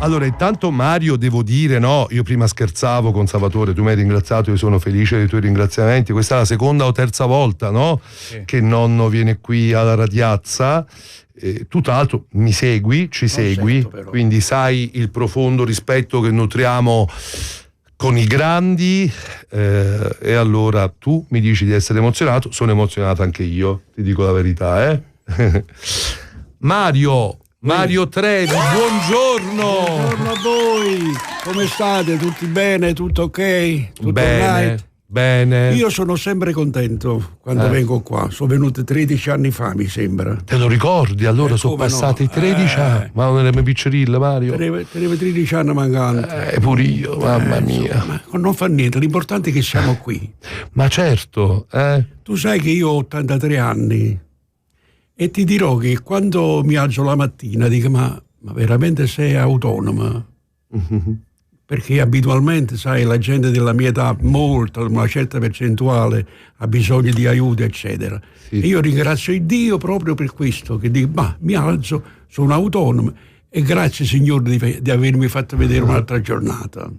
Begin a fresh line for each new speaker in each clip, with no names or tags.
Allora, intanto Mario, devo dire, no, io prima scherzavo con Salvatore, tu mi hai ringraziato, io sono felice dei tuoi ringraziamenti. Questa è la seconda o terza volta, no? Che nonno viene qui alla Radiazza. Tu tra l'altro mi segui, ci segui, quindi sai il profondo rispetto che nutriamo con i grandi, e allora tu mi dici di essere emozionato, sono emozionato anche io, ti dico la verità, Mario Trevi, buongiorno.
Buongiorno a voi, come state? Tutti bene? Tutto ok? Tutto right?
Bene.
Io sono sempre contento quando vengo qua, sono venuto 13 anni fa, mi sembra.
Te lo ricordi? Allora sono passati 13 anni, ma non eri piccirilla, Mario?
Tenevo 13 anni mancando.
Pure io, mamma mia.
Insomma, non fa niente, l'importante è che siamo qui.
Ma certo,
Tu sai che io ho 83 anni. E ti dirò che quando mi alzo la mattina dico ma veramente sei autonoma? Perché abitualmente, sai, la gente della mia età, una certa percentuale, ha bisogno di aiuto, eccetera. Sì. E io ringrazio Dio proprio per questo, che dico, mi alzo, sono autonomo e grazie Signore di avermi fatto vedere un'altra giornata.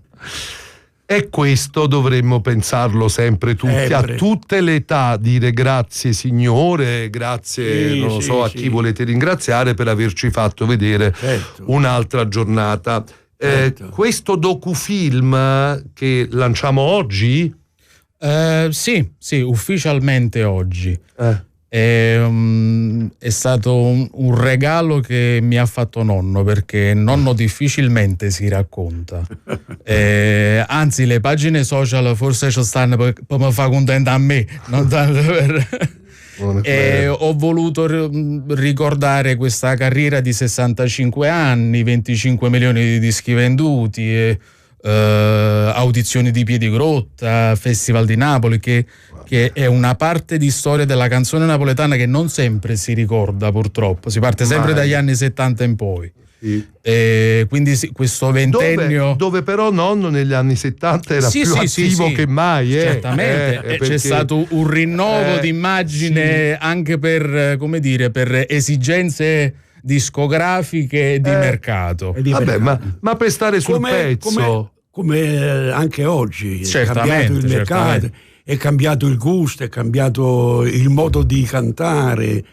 E questo dovremmo pensarlo sempre tutti, a tutte le età, dire grazie Signore, grazie a chi volete ringraziare per averci fatto vedere un'altra giornata. Questo docufilm che lanciamo oggi?
Sì, ufficialmente oggi. È stato un regalo che mi ha fatto nonno, perché nonno difficilmente si racconta. Anzi, le pagine social forse ci stanno per mi far contento a me, non tanto per... ho voluto ricordare questa carriera di 65 anni, 25 milioni di dischi venduti, audizioni di Piedigrotta, Festival di Napoli, che è una parte di storia della canzone napoletana che non sempre si ricorda, purtroppo. Si parte sempre dagli anni 70 in poi. Sì. Quindi questo ventennio
dove però nonno negli anni 70 era più attivo che mai,
certamente
perché...
c'è stato un rinnovo di immagine anche per, come dire, per esigenze discografiche di mercato.
Vabbè, ma per stare sul pezzo
come anche oggi è cambiato il mercato, è cambiato il gusto, è cambiato il modo di cantare,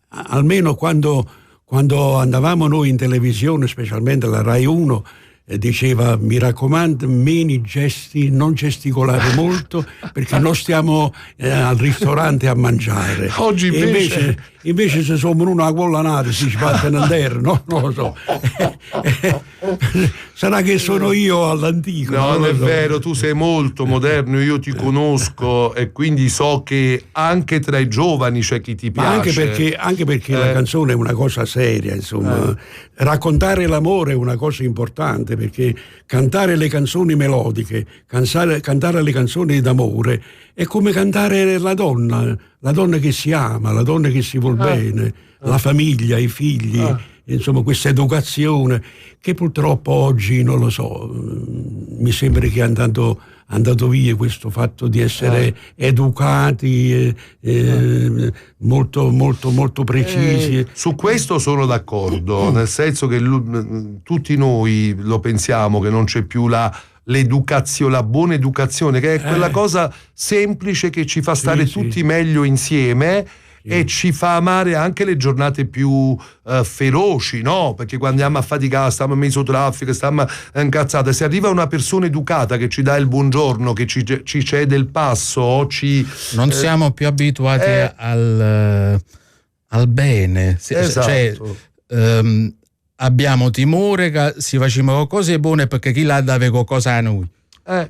almeno quando andavamo noi in televisione, specialmente la Rai 1, diceva mi raccomando meno gesti, non gesticolare molto perché non stiamo al ristorante a mangiare.
Oggi
invece se sono una collanata si sbattono in terra, no? Non lo so. Sarà che sono io all'antico.
No, non è vero, tu sei molto moderno, io ti conosco e quindi so che anche tra i giovani c'è chi ti piace.
Ma anche perché la canzone è una cosa seria, insomma. Raccontare l'amore è una cosa importante, perché cantare le canzoni melodiche, cantare le canzoni d'amore è come cantare la donna che si ama, la donna che si vuol bene, la famiglia, i figli, insomma questa educazione che purtroppo oggi, non lo so, mi sembra che è andato via questo fatto di essere educati, molto molto molto precisi.
Su questo sono d'accordo, nel senso che tutti noi lo pensiamo che non c'è più l'educazione, la buona educazione, che è quella cosa semplice che ci fa stare tutti meglio insieme. E ci fa amare anche le giornate più feroci, no? Perché quando andiamo a faticare, stiamo in mezzo traffico, stiamo incazzati, se arriva una persona educata che ci dà il buongiorno, che ci cede il passo,
non siamo più abituati al bene.
Esatto.
Cioè, abbiamo timore che si facciano cose buone perché chi là dà qualcosa a noi.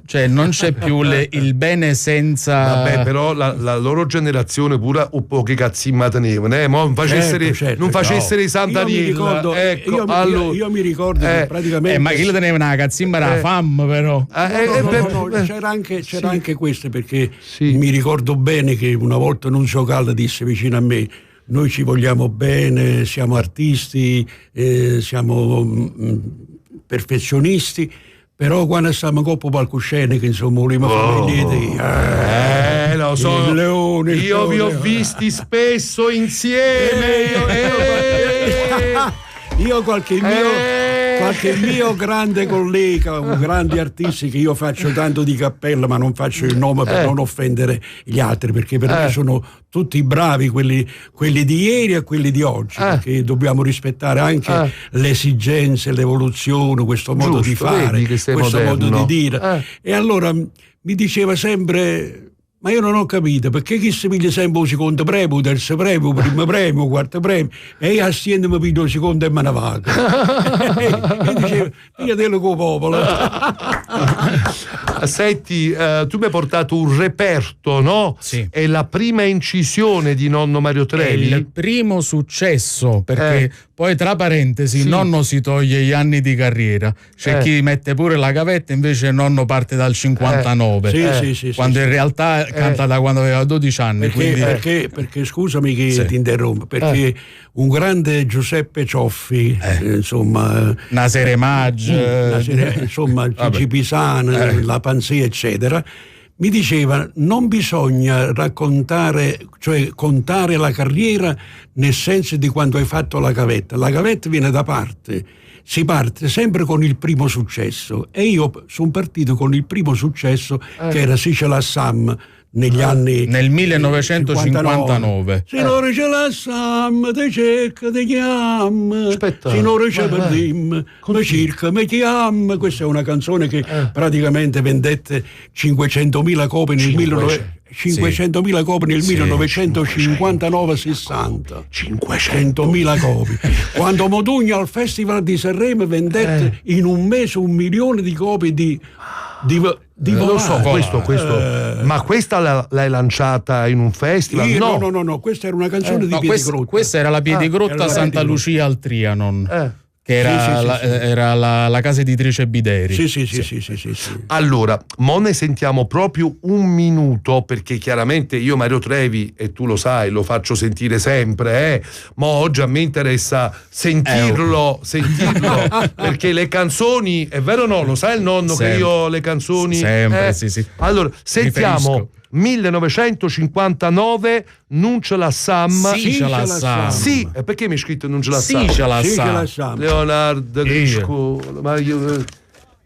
Cioè non c'è più il bene senza.
Vabbè, però la loro generazione pure un po' che cazzimma tenevano, non facessero i Sant'Ariella.
Io mi ricordo che praticamente
ma chi lo teneva una cazzimma era la fam, però
c'era anche questo, perché mi ricordo bene che una volta Nunzio Calda disse vicino a me: noi ci vogliamo bene, siamo artisti, siamo perfezionisti, però quando stiamo coppo palcoscenico, insomma, vogliamo fare
lo so, io vi ho visti spesso insieme,
io qualche mio qualche mio grande collega, un grande artista che io faccio tanto di cappella, ma non faccio il nome per non offendere gli altri, perché per me sono tutti bravi, quelli di ieri e quelli di oggi, perché dobbiamo rispettare anche le esigenze, l'evoluzione, questo modo di fare, questo modo di dire. E allora mi diceva sempre: ma io non ho capito perché chi si piglia sempre il secondo premio, terzo premio, primo premio, quarto premio, e io assieme mi piglio il secondo e me ne vado. E diceva: pigliatelo con popolo.
Senti, tu mi hai portato un reperto, no?
Sì.
È la prima incisione di nonno Mario Trevi.
È il primo successo, perché poi tra parentesi il nonno si toglie gli anni di carriera, c'è chi mette pure la gavetta, invece il nonno parte dal 59, quando in realtà canta da quando aveva 12 anni.
Perché scusami che ti interrompo, perché un grande Giuseppe Cioffi, insomma,
Nasere Maggi,
insomma, Gigi Pisana, La Panzia, eccetera, mi diceva: non bisogna raccontare, cioè contare la carriera nel senso di quando hai fatto la gavetta viene da parte, si parte sempre con il primo successo, e io sono partito con il primo successo che era Si ce la Sam, negli anni
nel 1959.
Signore ce la Sam, te cerca, te chiama, signore ce perdim, me cerca, me chiama. Questa è una canzone che praticamente vendette 500.000 copie nel 500.000 copie nel 1959-60. 500.000 copie. Quando Modugno al Festival di Sanremo vendette in un mese 1 milione di copie di
lo so, questo. Ma questa l'hai lanciata in un festival?
No, questa era una canzone di Piedigrotta.
Questa era la Piedigrotta Santa Lucia al Trianon. Che era la casa editrice Bideri.
Sì.
Allora, mo ne sentiamo proprio un minuto, perché chiaramente io Mario Trevi, e tu lo sai, lo faccio sentire sempre, ma oggi a me interessa sentirlo, perché le canzoni, è vero o no? Lo sai il nonno sempre, che io le canzoni...
Sempre, sì.
Allora, sentiamo... 1959, Non ce la Sam.
Sì,
Sì, e perché mi hai scritto Non ce la Sam?
Sì, ce la Sam.
Leonardo Grisco.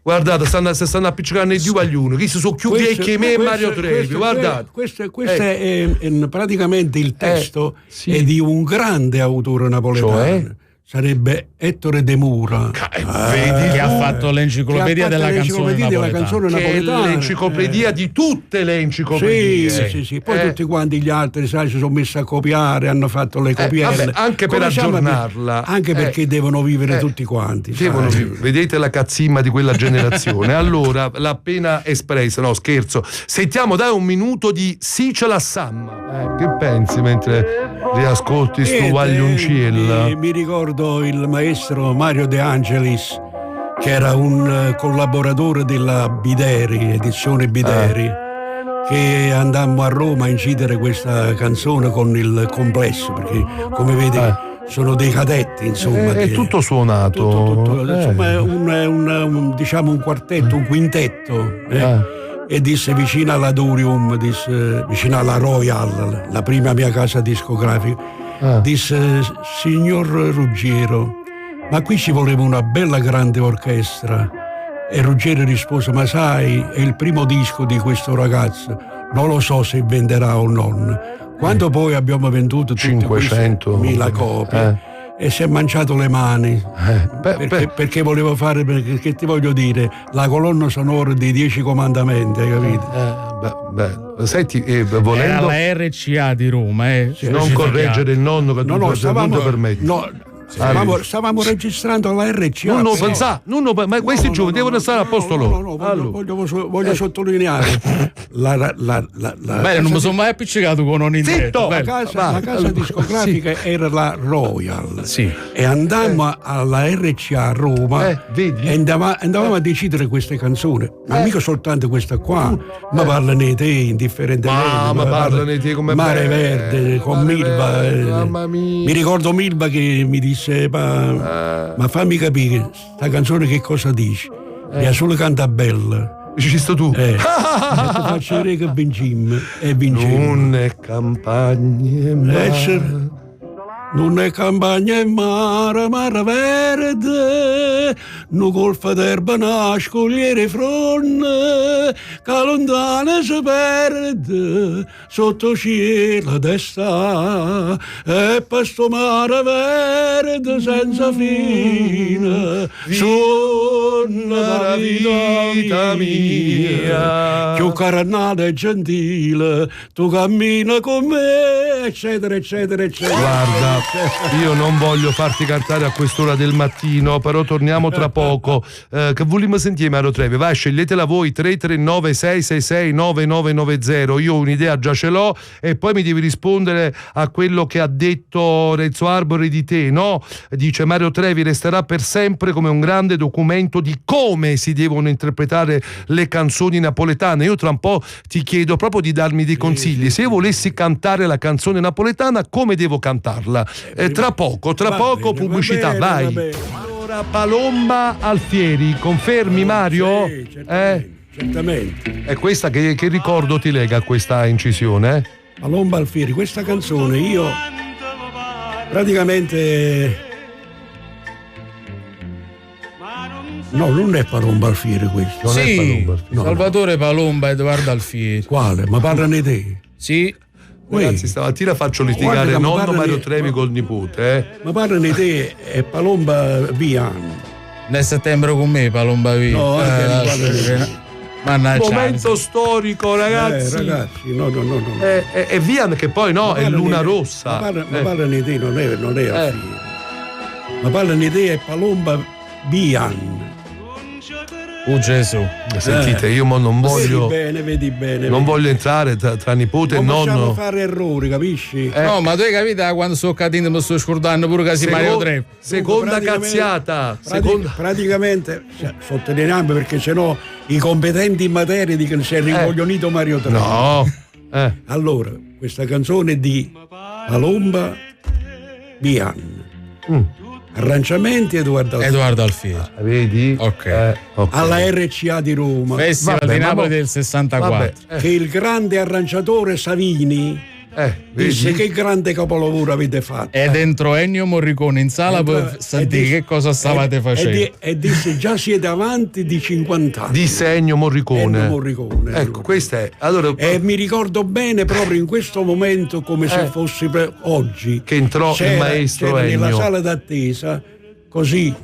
Guardate, stanno appiccicando i due agli uno. Chi sono più vecchi di me e Mario Trevi. Guardate.
Questo è praticamente il testo è di un grande autore napoletano. Cioè? Sarebbe Ettore De Mura,
che ha fatto l'enciclopedia della canzone napoletana.
Che è l'enciclopedia di tutte le enciclopedie.
Sì. Poi tutti quanti gli altri, sai, si sono messi a copiare, hanno fatto le copielle.
Anche per aggiornarla.
Anche perché devono vivere tutti quanti.
Vedete la cazzimma di quella generazione. Allora, l'ha appena espressa, no scherzo. Sentiamo, dai, un minuto di Si ce la Sam. Che pensi mentre riascolti sto Vaglioncella?
Mi ricordo il maestro Mario De Angelis, che era un collaboratore della Bideri, edizione Bideri, che andammo a Roma a incidere questa canzone con il complesso, perché come vedi sono dei cadetti, insomma.
È tutto suonato.
Insomma, è diciamo un quartetto, un quintetto. E disse vicino all'Adurium, vicino alla Royal, la prima mia casa discografica, disse: signor Ruggiero, ma qui ci voleva una bella grande orchestra. E Ruggiero rispose: ma sai, è il primo disco di questo ragazzo, non lo so se venderà o non. Quando poi abbiamo venduto 500.000 copie, e si è mangiato le mani, perché volevo fare, perché ti voglio dire, la colonna sonora dei 10 comandamenti, hai capito?
Senti, volendo...
Era la RCA di Roma,
non correggere il nonno che
stavamo registrando alla RCA.
Ma questi giovani devono stare a posto loro.
Voglio sottolineare
bene, non mi sono mai appiccicato con un intento.
La casa discografica era la Royal, e andammo alla RCA a Roma e andavamo a decidere queste canzoni, ma mica soltanto questa qua, ma parlano di te indifferentemente,
ma parlano di te come
Mare Verde con Milva. Mi ricordo Milva che mi disse: ma fammi capire sta canzone che cosa dice. Mia solo canta bella.
Ci sto tu.
Ti faccio vedere che vincimmo.
Non è campagna
non è campagna e mare verde, nu golfa d'erba nascogliere fronne, che lontana si perde sotto cielo d'estate, e per sto mare verde senza fine, suona la vita mia, più carnale e gentile, tu cammina con me, eccetera, eccetera, eccetera.
Guarda, io non voglio farti cantare a quest'ora del mattino, però torniamo tra poco. Che vogliamo sentire, Mario Trevi? Vai, sceglietela voi, 339 666 9990. Io un'idea già ce l'ho, e poi mi devi rispondere a quello che ha detto Renzo Arbore di te, no? Dice: Mario Trevi resterà per sempre come un grande documento di come si devono interpretare le canzoni napoletane. Io tra un po' ti chiedo proprio di darmi dei consigli. Se io volessi cantare la canzone napoletana, come devo cantarla? Tra poco,
bene,
pubblicità,
va bene,
vai. Allora, Palomba Alfieri, confermi, Mario?
Sì, certamente.
È questa che ricordo ti lega a questa incisione?
Palomba Alfieri, questa canzone io praticamente... No, non è Palomba Alfieri questo.
Non è
Sì,
Palomba Alfieri.
No,
Salvatore Palomba, Edoardo Alfieri.
Quale? Ma parlane te?
Sì,
Ragazzi, stamattina faccio
Guarda
litigare
che
nonno
parlane-
Mario Trevi col nipote.
Ma parlane te è Palomba Bian.
nel settembre con me Palomba via.
No, anche non parla di-
Mannaggia.
Momento storico, ragazzi.
Ragazzi, no.
E via, che poi no, è Luna Rossa.
Ma parlane te, non è Alfieri. Ma parlane te è Palomba Bian.
Gesù.
Sentite, io mo non voglio,
Vedi bene.
non voglio entrare tra nipote e
non possiamo
nonno.
fare errori, capisci?
No, ma tu hai capito quando sto cadendo mi sto scordando pure che si Mario Trevi.
Seconda
Praticamente-
cazziata.
Praticamente, sottolineiamo perché sennò i competenti in materia dicono che si è rincoglionito Mario Trevi.
No.
Allora, questa canzone di Palomba Bian. Arrangiamenti Edoardo
Alfieri.
Vedi?
Ok.
alla RCA di Roma,
Festival
Vabbè,
di
ma
Napoli
mo-
del 64.
che il grande arrangiatore Savini disse:
vedi?
che grande capolavoro avete fatto.
E dentro Ennio Morricone in sala per sentire che cosa stavate facendo.
E disse: già siete avanti di 50 anni.
Di Ennio Morricone.
Ennio Morricone,
Ecco,
allora.
questa è. Allora,
E mi ricordo bene proprio in questo momento come se fosse oggi
che entrò il maestro
c'era nella
Ennio.
sala d'attesa così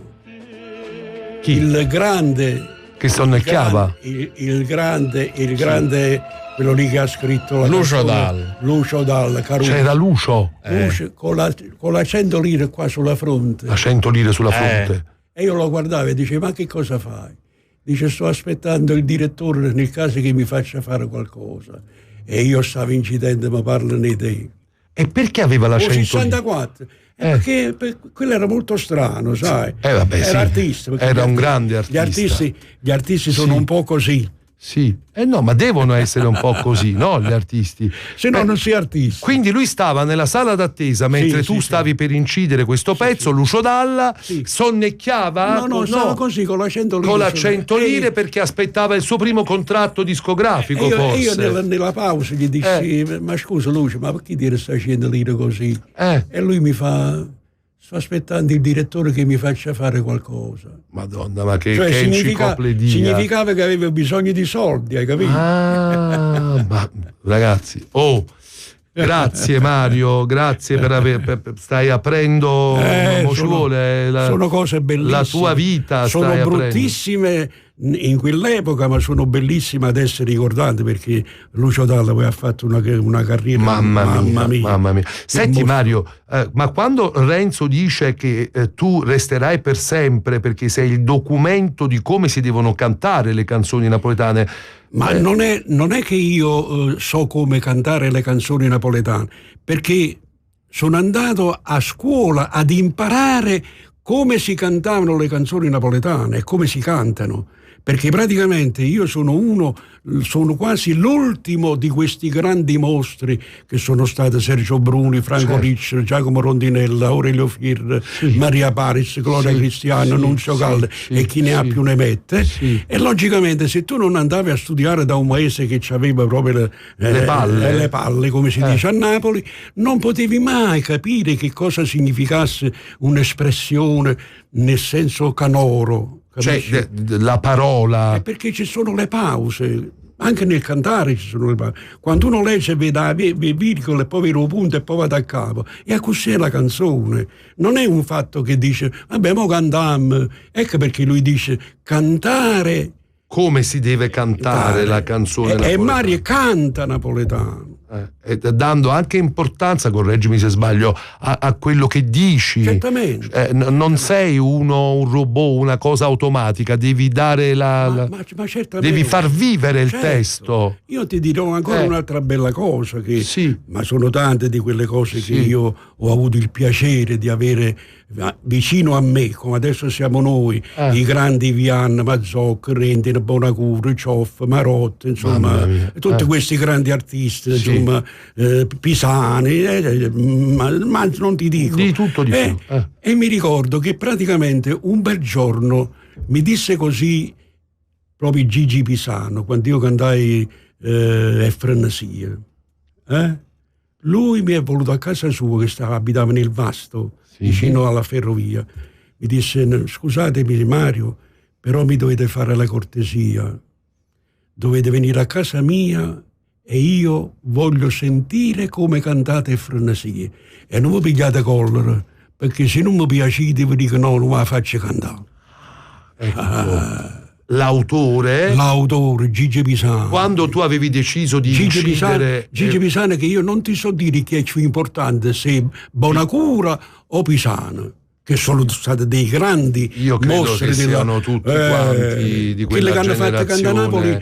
Chi?
il grande
Che sonnecchiava.
il grande quello lì che ha scritto la
Lucio
canzone,
Dalla.
Lucio Dalla, Caruso.
C'era Lucio.
Lucio, con la 100 lire qua sulla fronte.
A 100 lire sulla fronte.
E io lo guardavo e dicevo: ma che cosa fai? Dice: sto aspettando il direttore nel caso che mi faccia fare qualcosa. E io stavo incidendo, ma parlane te.
E perché aveva la 100 lire?
64. Perché quello era molto strano, sai?
Vabbè,
era
sì.
artista. perché
Era
gli
un
arti-
grande artista.
Gli artisti sono un po' così.
Sì. No, ma devono essere un po' così, no? Gli artisti.
Se no non sei artista.
Quindi lui stava nella sala d'attesa mentre tu stavi per incidere questo pezzo, Lucio Dalla, sonnecchiava?
No, stava così con la 100 lire.
Con la 100 lire perché aspettava il suo primo contratto discografico,
E io
forse.
nella pausa gli dissi: ma scusa Lucio, ma perché dire sta 100 lire così? E lui mi fa: sto aspettando il direttore che mi faccia fare qualcosa.
Madonna, ma che
significava
enciclopedia.
che avevo bisogno di soldi, hai capito?
Ma ragazzi, grazie Mario, grazie stai aprendo, ci vuole
sono cose bellissime.
la tua vita,
sono
stai
bruttissime in quell'epoca, ma sono bellissime ad essere ricordate, perché Lucio Dalla poi ha fatto una carriera
mamma mia. Senti Mario, ma quando Renzo dice che tu resterai per sempre perché sei il documento di come si devono cantare le canzoni napoletane,
ma non è che io so come cantare le canzoni napoletane, perché sono andato a scuola ad imparare come si cantavano le canzoni napoletane e come si cantano. Perché praticamente io sono quasi l'ultimo di questi grandi mostri che sono stati Sergio Bruni, Franco Ricci, Giacomo Rondinella, Aurelio Firre, Maria Paris, Gloria Cristiano, Nunzio Galle e chi ne ha più ne mette. E logicamente se tu non andavi a studiare da un maese che aveva proprio le palle, come si dice a Napoli, non potevi mai capire che cosa significasse un'espressione nel senso canoro.
Cioè, la parola.
È perché ci sono le pause. Anche nel cantare ci sono le pause. Quando uno legge vede le virgole, poi vede un punto e poi va da capo. E così è la canzone. Non è un fatto che dice, vabbè, mo cantiamo. Ecco perché lui dice cantare.
Come si deve cantare la canzone napoletana.
E Mario canta napoletano.
Dando anche importanza, correggimi se sbaglio, a quello che dici.
Certamente.
Non sei un robot, una cosa automatica, devi dare
ma
devi far vivere il testo.
Io ti dirò ancora un'altra bella cosa, che,
sì.
ma sono tante di quelle cose
sì.
che io ho avuto il piacere di avere vicino a me, come adesso siamo noi, i grandi Vian, Mazzocchi, Rendine, Bonacura, Cioff, Marotta, insomma, tutti questi grandi artisti,
sì.
insomma, Pisani, ma non ti dico.
Di tutto di più.
E mi ricordo che praticamente un bel giorno mi disse così proprio Gigi Pisano, quando io cantai Frenesia. Lui mi è voluto a casa sua, che abitava nel Vasto, sì. Vicino alla ferrovia. Mi disse, scusatemi Mario, però mi dovete fare la cortesia. Dovete venire a casa mia e io voglio sentire come cantate Frenesie. E non vi pigliate collera, perché se non mi piacete vi dico no, non la faccio cantare.
Ecco. L'autore
Gigi Pisano.
Quando tu avevi deciso di incidere
Gigi Pisano, che io non ti so dire chi è più importante, se Bonacura o Pisano, che sono stati dei grandi
io credo che siano tutti quanti di quella
che hanno
generazione.
fatto cantare Napoli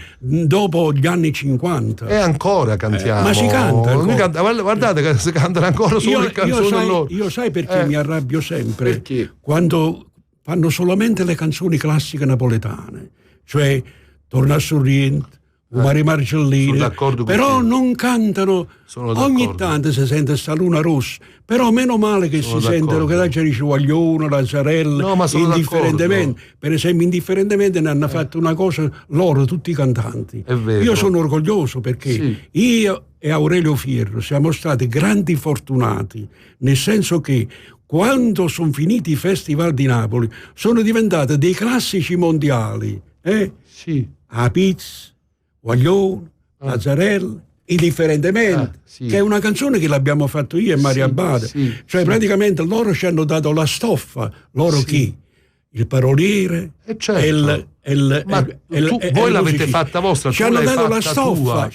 dopo gli anni 50
e ancora cantiamo,
ma si canta ancora.
Guardate che si cantano ancora solo le canzoni loro.
Io sai perché mi arrabbio sempre?
Perché?
Quando fanno solamente le canzoni classiche napoletane, cioè Torna a Sorrento, Mari Marcellini, però non cantano. Ogni tanto si sente sta luna rossa, però meno male che si sentono che la c'è Guaglione, Lazzarella, indifferentemente. Per esempio, indifferentemente ne hanno fatto una cosa loro, tutti i cantanti. Io sono orgoglioso perché io e Aurelio Fierro siamo stati grandi fortunati, nel senso che quando sono finiti i festival di Napoli sono diventati dei classici mondiali. A Piz, Guaglione, Lazzarella, indifferentemente, che è una canzone che l'abbiamo fatto io e Mario Abbate. Cioè praticamente loro ci hanno dato la stoffa, loro chi? Il paroliere,
voi l'avete fatta vostra,
ci hanno dato la stoffa,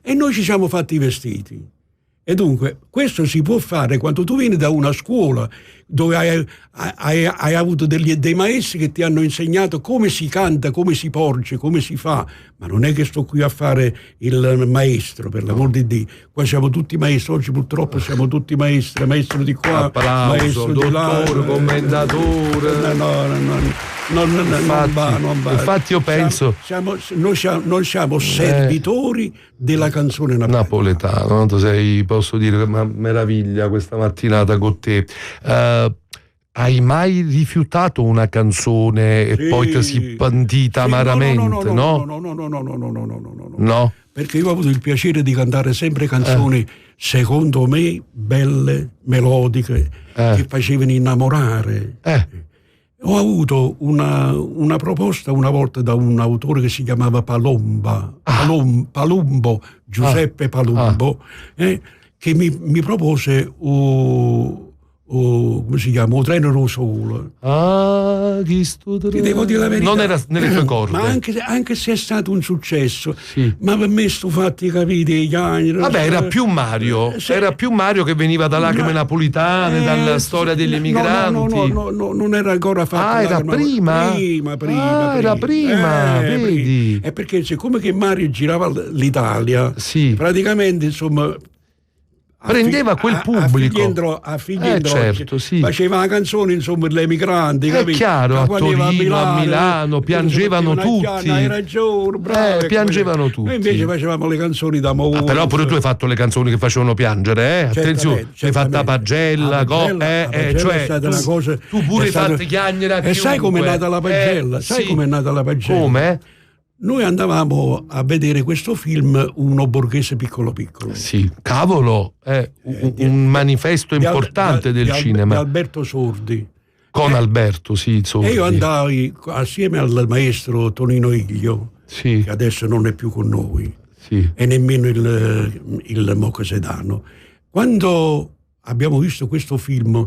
e noi ci siamo fatti i vestiti. E dunque questo si può fare quando tu vieni da una scuola dove hai avuto dei maestri che ti hanno insegnato come si canta, come si porge, come si fa. Ma non è che sto qui a fare il maestro, per l'amor di Dio. Qua siamo tutti maestri, oggi purtroppo siamo tutti maestri, maestro di qua,
applauso,
maestro di là.
Dottore, commendatore.
Non va.
Infatti io penso...
Noi siamo servitori della canzone napoletana.
Posso dire, ma meraviglia questa mattinata con te. Hai mai rifiutato una canzone e poi ti si pentita amaramente? No?
Perché io ho avuto il piacere di cantare sempre canzoni secondo me belle, melodiche, che facevano innamorare. Ho avuto una proposta una volta da un autore che si chiamava Palumbo, Giuseppe Palumbo, che mi propose come si chiama? Un treno rosolo. Ti devo dire la verità.
Non era nelle tue corde.
Ma anche se è stato un successo, ma per me sto fatti capire gli anni.
Vabbè, era più Mario. Era più Mario che veniva da Lacrime Napolitane, dalla storia degli emigranti.
No, non era ancora fatto.
Era prima? Era prima, vedi.
È perché siccome che Mario girava l'Italia, praticamente, insomma,
prendeva quel pubblico
a Figliendro faceva una canzone, insomma, per gli emigranti,
è chiaro, a Torino, a Milano piangevano tutti,
hai ragione, bravo,
piangevano tutti.
Noi invece facevamo le canzoni d'amore.
Però pure tu hai fatto le canzoni che facevano piangere, attenzione, hai fatto a Pagella, cioè
una cosa,
tu pure hai fatto chiagnere a chiunque.
E sai com'è nata la Pagella? Com'è nata la Pagella?
Come?
Noi andavamo a vedere questo film, Uno borghese piccolo piccolo.
Sì, cavolo, è un manifesto importante del cinema.
Di Alberto Sordi.
Con Alberto, sì, insomma.
E io andai assieme al maestro Tonino Iglio,
sì,
che adesso non è più con noi,
sì,
e nemmeno il Mocco Sedano. Quando abbiamo visto questo film,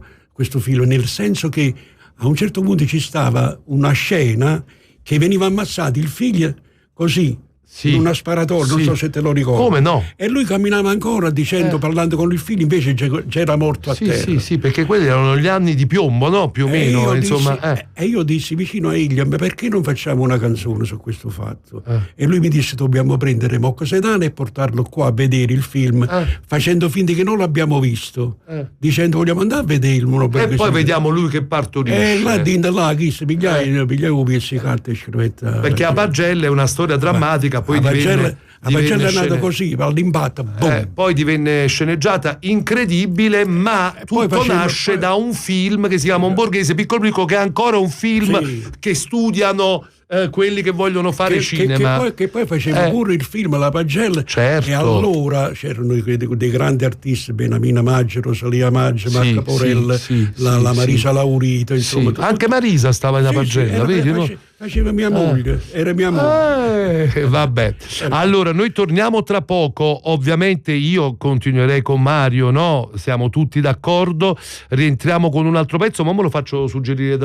nel senso che a un certo punto ci stava una scena che veniva ammazzato il figlio così,
sì,
in una sparatoria, non so se te lo ricordi.
Come no?
E lui camminava ancora dicendo, parlando con il figlio, invece c'era morto a terra.
Sì, perché quelli erano gli anni di piombo, no? Più o meno, insomma.
E io dissi vicino a Egli, ma perché non facciamo una canzone su questo fatto? E lui mi disse, dobbiamo prendere Mocco Sedano e portarlo qua a vedere il film, facendo finta che non l'abbiamo visto, dicendo vogliamo andare a vederlo.
E poi vediamo lui che partorisce.
E là dentro là, chi si pigliava un pizzicato e scrivetta.
Perché a Pagelle è una storia drammatica, poi divenne
è nato così, all'impatto,
poi divenne sceneggiata incredibile, ma tutto nasce da un film che si chiama Un borghese piccolo piccolo, che è ancora un film che studiano quelli che vogliono fare cinema.
Che poi faceva pure il film La Pagella,
certo.
E allora c'erano dei grandi artisti, Benamina Maggi, Rosalia Maggi, Marco Porella, la Marisa Laurito, insomma.
Anche Marisa stava in La Pagella, vedi?
Faceva mia moglie, era mia moglie.
Vabbè, allora noi torniamo tra poco, ovviamente io continuerei con Mario, no? Siamo tutti d'accordo, rientriamo con un altro pezzo, ma me lo faccio suggerire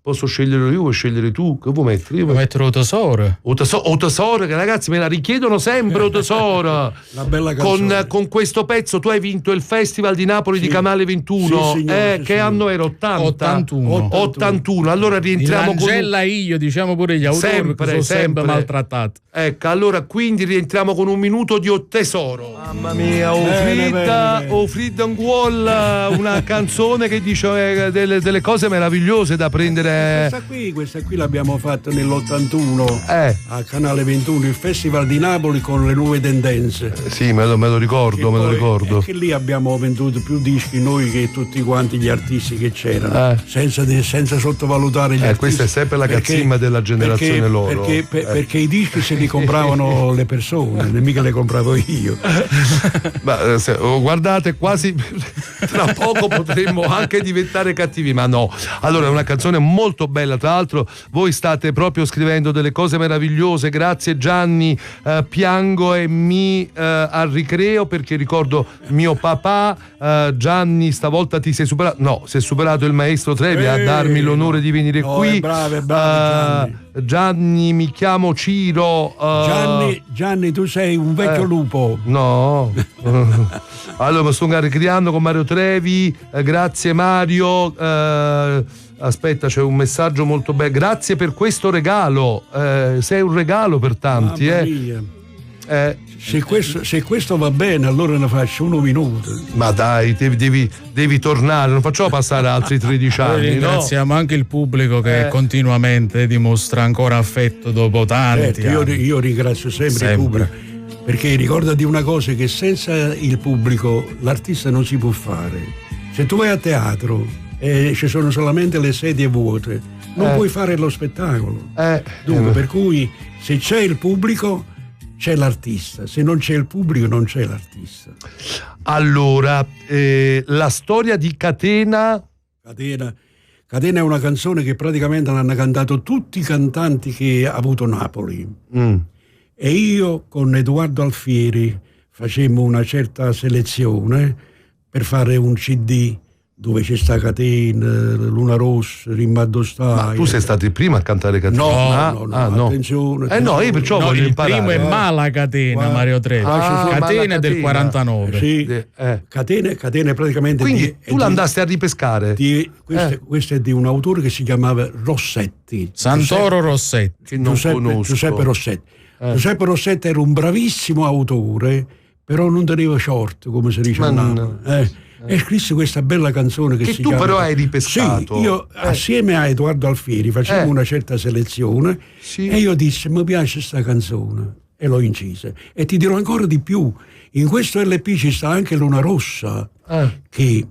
posso scegliere io, vuoi scegliere tu? Che vuoi mettere? Io
mettere O Tesoro.
O Tesoro, che ragazzi me la richiedono sempre, O Tesoro.
Una bella canzone.
Con questo pezzo tu hai vinto il Festival di Napoli di Canale 21,
signore,
che anno era? 81. Allora rientriamo con
io diciamo pure gli autori sono sempre maltrattati.
Ecco, allora quindi rientriamo con un minuto di O Tesoro. Mamma mia, O Fridda Nguolla, una canzone che dice delle cose meravigliose da prendere.
Questa qui l'abbiamo fatta nell'81 a Canale 21, il Festival di Napoli con le nuove tendenze.
Sì, me lo ricordo.
E che lì abbiamo venduto più dischi noi che tutti quanti gli artisti che c'erano, senza sottovalutare gli artisti. Questa
è sempre la cazzimma della generazione loro.
Perché i dischi se li compravano le persone, mica le compravo io.
Ma guardate, quasi tra poco potremmo anche diventare cattivi, ma no. Allora è una canzone molto bella, tra l'altro voi state proprio scrivendo delle cose meravigliose, grazie Gianni. Piango e mi al ricreo perché ricordo mio papà. Gianni, stavolta ti sei superato, no, si è superato il maestro Trevi a darmi l'onore di venire qui.
Brave,
Gianni, mi chiamo Ciro.
Gianni, tu sei un vecchio lupo.
No. Allora mi sto ricreando con Mario Trevi. Grazie Mario. Aspetta, c'è un messaggio molto bello. Grazie per questo regalo. Sei un regalo per tanti.
Se questo va bene, allora ne faccio 1 minuto.
Ma dai, devi tornare, non facciamo passare altri 13 anni.
Ringraziamo anche il pubblico che continuamente dimostra ancora affetto dopo tanti anni.
Io ringrazio sempre il pubblico, perché ricordati una cosa, che senza il pubblico l'artista non si può fare. Se tu vai a teatro e ci sono solamente le sedie vuote, non puoi fare lo spettacolo. Dunque, per cui se c'è il pubblico c'è l'artista, se non c'è il pubblico non c'è l'artista.
Allora, la storia di Catena è una canzone che praticamente l'hanno cantato tutti i cantanti che ha avuto Napoli. E io con Edoardo Alfieri facemmo una certa selezione per fare un CD dove c'è sta Catena, Luna Rossa, Rimbaldo Stai. Ma tu sei stato il primo a cantare Catena?
No, attenzione.
No, io perciò voglio imparare.
Il primo è Mala Catena, Mario Trevi. Catena è del 49.
Sì, Catena è praticamente...
Quindi tu l'andasti a ripescare?
Questo è di un autore che si chiamava Rossetti.
Santoro Rossetti.
Che non conosco.
Giuseppe Rossetti. Giuseppe Rossetti era un bravissimo autore, però non teneva short, come si dice a Napoli. E scrisse questa bella canzone che si chiama...
tu però hai ripescato.
Sì, io assieme a Edoardo Alfieri facevamo una certa selezione e io dissi mi piace sta canzone e l'ho incisa. E ti dirò ancora di più, in questo LP ci sta anche Luna Rossa, che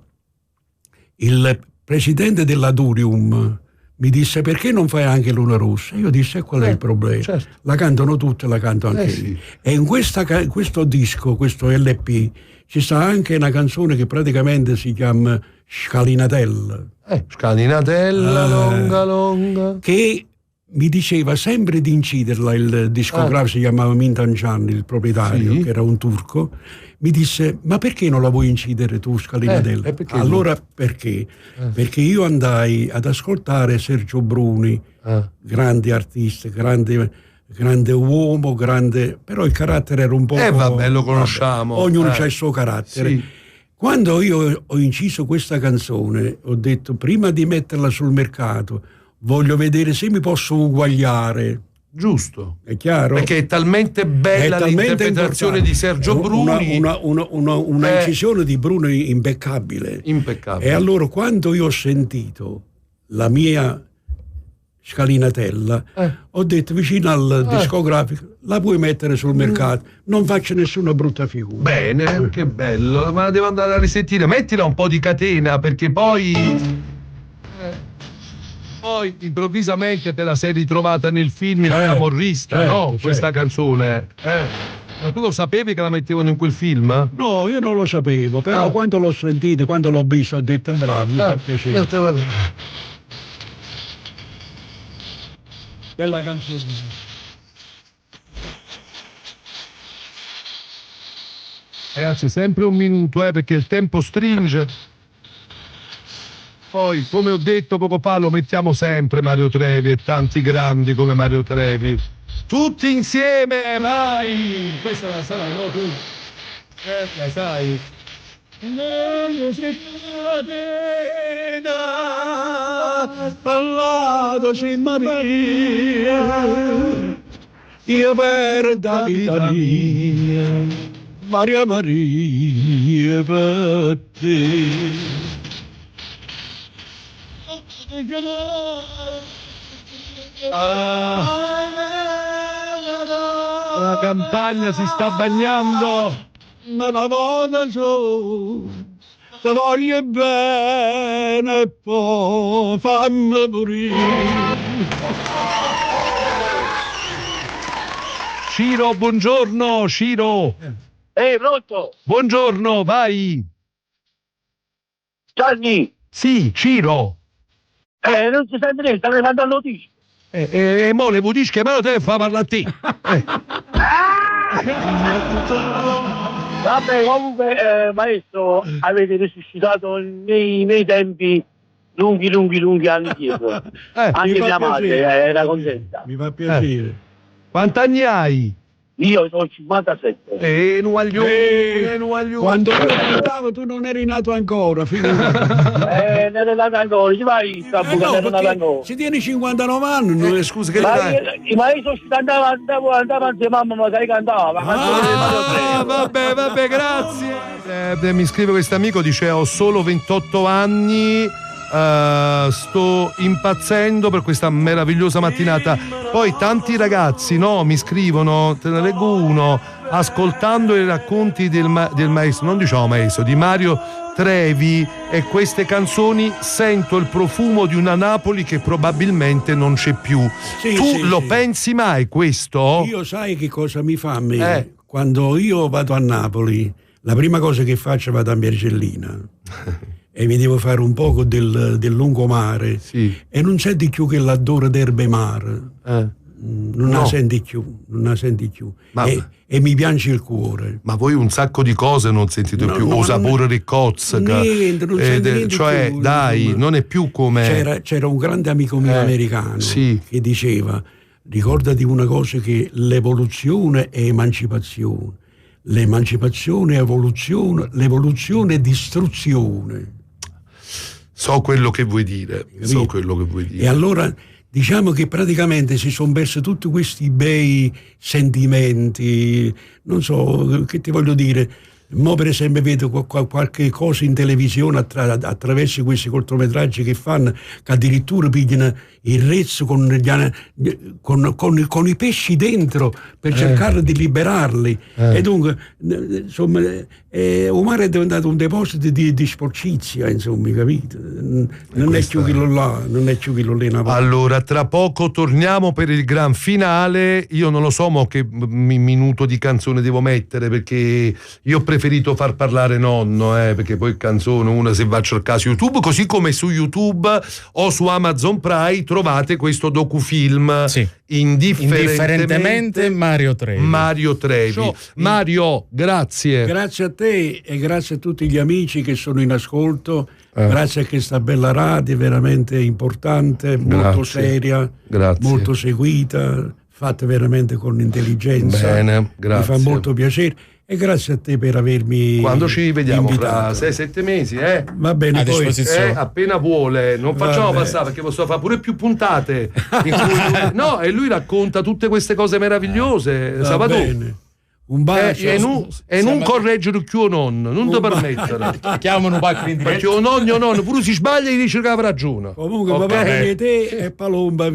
il presidente dell'Adurium mi disse perché non fai anche Luna Rossa? Io dissi qual è il problema?
Certo.
La cantano tutte, la canto anche io.
Sì.
E in questo disco, questo LP, ci sta anche una canzone che praticamente si chiama Scalinatella.
Scalinatella, longa, longa.
Che mi diceva sempre di inciderla, il discografico si chiamava Mintan Can, il proprietario,
Sì.
che era un turco, mi disse ma perché non la vuoi incidere tu Scalinatella?
Perché
allora perché? Perché io andai ad ascoltare Sergio Bruni, grande artista, grande uomo, però il carattere era un po'...
vabbè, lo conosciamo.
Ognuno ha il suo carattere.
Sì.
Quando io ho inciso questa canzone, ho detto prima di metterla sul mercato voglio vedere se mi posso uguagliare.
Giusto.
È chiaro?
Perché è talmente bella l'interpretazione di Sergio Bruni.
Una incisione di Bruni impeccabile.
Impeccabile.
E allora quando io ho sentito la mia Scalinatella, ho detto vicino al discografico la puoi mettere sul mercato, non faccio nessuna brutta figura.
Bene, che bello, ma devo andare a risentire. Mettila un po' di catena perché poi improvvisamente te la sei ritrovata nel film Il camorrista, no? Questa canzone. Ma tu lo sapevi che la mettevano in quel film?
No, io non lo sapevo, però quando l'ho sentita, quando l'ho visto, ho detto bravo, mi fa piacere. Bella canzone.
Ragazzi, sempre un minuto, perché il tempo stringe. Poi, come ho detto poco fa, lo mettiamo sempre Mario Trevi e tanti grandi come Mario Trevi. Tutti insieme, vai! Questa la sai, no tu? La sai?
Parlatoci Maria, io per da vita mia, Maria Maria per te.
La campagna si sta bagnando.
Ma la voglio su, la voglio bene e poi fammi morire.
Ciro, buongiorno, Ciro.
Pronto?
Buongiorno, vai.
Gianni,
Sì, Ciro.
non si sente niente, stai mandando notizie.
Mo le budische, ma lo te fa parlare a te.
Vabbè, comunque, maestro, avete risuscitato nei tempi lunghi anni dietro. Anche mia madre era contenta.
Mi fa piacere.
Quanti anni hai?
Io sono 57.
Quando io cantavo tu non eri nato ancora, figurati.
Non è nato ancora, ci vai, sta bucata, non è nato ancora.
Se tieni 59 anni,
Scusa, che
Ma io andavo insieme a mamma, ma sai cantava.
Vabbè, grazie. Mi scrive questo amico, dice ho solo 28 anni, sto impazzendo per questa meravigliosa mattinata. Poi tanti ragazzi, no, mi scrivono, te ne leggo uno, ascoltando i racconti del maestro, non diciamo maestro, di Mario Trevi e queste canzoni sento il profumo di una Napoli che probabilmente non c'è più. Tu lo pensi mai questo?
Io sai che cosa mi fa a me? Quando io vado a Napoli, la prima cosa che faccio vado a Mergellina e mi devo fare un poco del lungomare e non senti più che l'odore d'erbe mare. Non la senti più. E mi piange il cuore.
Ma voi un sacco di cose non sentite più, o sapore riccozzaca.
Niente, non senti niente
cioè,
più.
dai, non è più come...
C'era un grande amico mio americano che diceva, ricordati una cosa, che l'evoluzione è emancipazione, l'emancipazione è evoluzione, l'evoluzione è distruzione.
So quello che vuoi dire.
E allora diciamo che praticamente si sono persi tutti questi bei sentimenti, non so che ti voglio dire, Mo per esempio vedo qualche cosa in televisione attraverso questi cortometraggi che fanno, che addirittura pigliano il rezzo con i pesci dentro per cercare di liberarli. E dunque, insomma, il mare è diventato un deposito di sporcizia, insomma, capito? Non è più quello là, non è più quello lì.
Allora, tra poco torniamo per il gran finale. Io non lo so che minuto di canzone devo mettere, perché io ho preferito far parlare nonno, perché poi canzone una se va a cercare su YouTube, così come su YouTube o su Amazon Prime trovate questo docufilm.
Sì.
Indifferentemente
Mario Trevi.
Mario, grazie.
Grazie a te e grazie a tutti gli amici che sono in ascolto. Grazie a questa bella radio veramente importante, molto seria, molto seguita, fatta veramente con intelligenza.
Bene, grazie.
Mi fa molto piacere. E grazie a te per avermi
quando ci vediamo
invitato.
Fra 6-7 mesi,
va bene,
a
poi
appena vuole, non facciamo passare, perché posso fare pure più puntate in cui e lui racconta tutte queste cose meravigliose.
Bene. Un bacio
e non correggere più non ti permettere.
Chiamano
perché o nonno pure si sbaglia e dice che avrà ragione.
Comunque papà di te e Palomba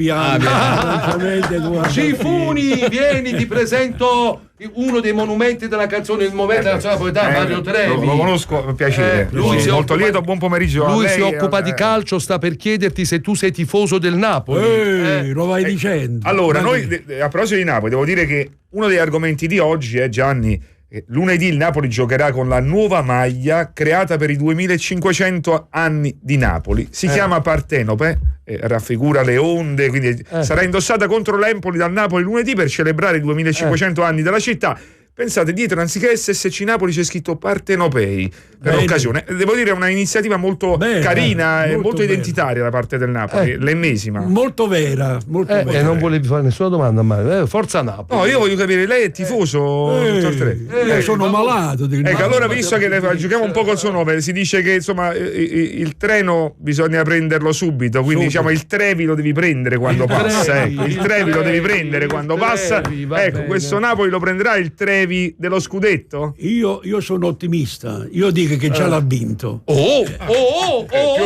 Cifuni, vieni, ti presento uno dei monumenti della canzone, il momento della canzone napoletana, Mario Trevi.
Lo conosco, piacere.
Lui
molto lieto, buon pomeriggio.
Lui si occupa di calcio, sta per chiederti se tu sei tifoso del Napoli.
Lo vai dicendo.
Allora, noi a proposito di Napoli, devo dire che uno degli argomenti di oggi è, Gianni, lunedì il Napoli giocherà con la nuova maglia creata per i 2500 anni di Napoli. Si chiama Partenope, raffigura le onde, quindi sarà indossata contro l'Empoli dal Napoli lunedì per celebrare i 2500 anni della città. Pensate, dietro anziché SSC Napoli c'è scritto Partenopei per l'occasione. Devo dire, è una iniziativa molto carina e molto identitaria da parte del Napoli, l'ennesima.
Molto vera, molto vera.
E non volevi fare nessuna domanda a Mario. Forza Napoli.
No, io voglio capire, lei è tifoso, dottor Trevi?
Io sono malato.
Ecco, allora visto che giochiamo un po' col suo nome, si dice che insomma il treno bisogna prenderlo subito, quindi diciamo il Trevi lo devi prendere quando passa. Il Trevi lo devi prendere quando passa. Ecco, questo Napoli lo prenderà il Trevi dello scudetto?
Io sono ottimista, io dico che già l'ha vinto.
Più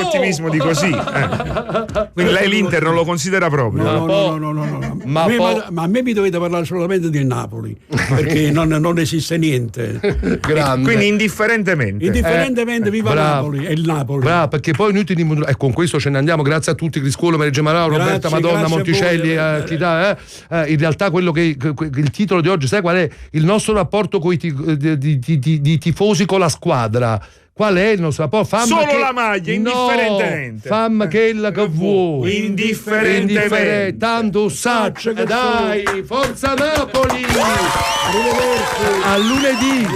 ottimismo di così. Quindi lei l'Inter non lo considera proprio?
No. Ma a me mi dovete parlare solamente del Napoli, perché non esiste niente.
Grande.
Quindi indifferentemente viva Napoli, è il Napoli.
Bravo, perché poi noi e con questo ce ne andiamo. Grazie a tutti, Criscuolo, Maria Gemarao, Roberta Madonna, Monticelli, in realtà quello che il titolo di oggi, sai qual è? Il nostro rapporto di tifosi con la squadra. Qual è il nostro rapporto?
La maglia, indifferentemente.
Fammi quella che vuoi.
Indifferentemente.
Tanto sacce che dai. Forza Napoli. A lunedì.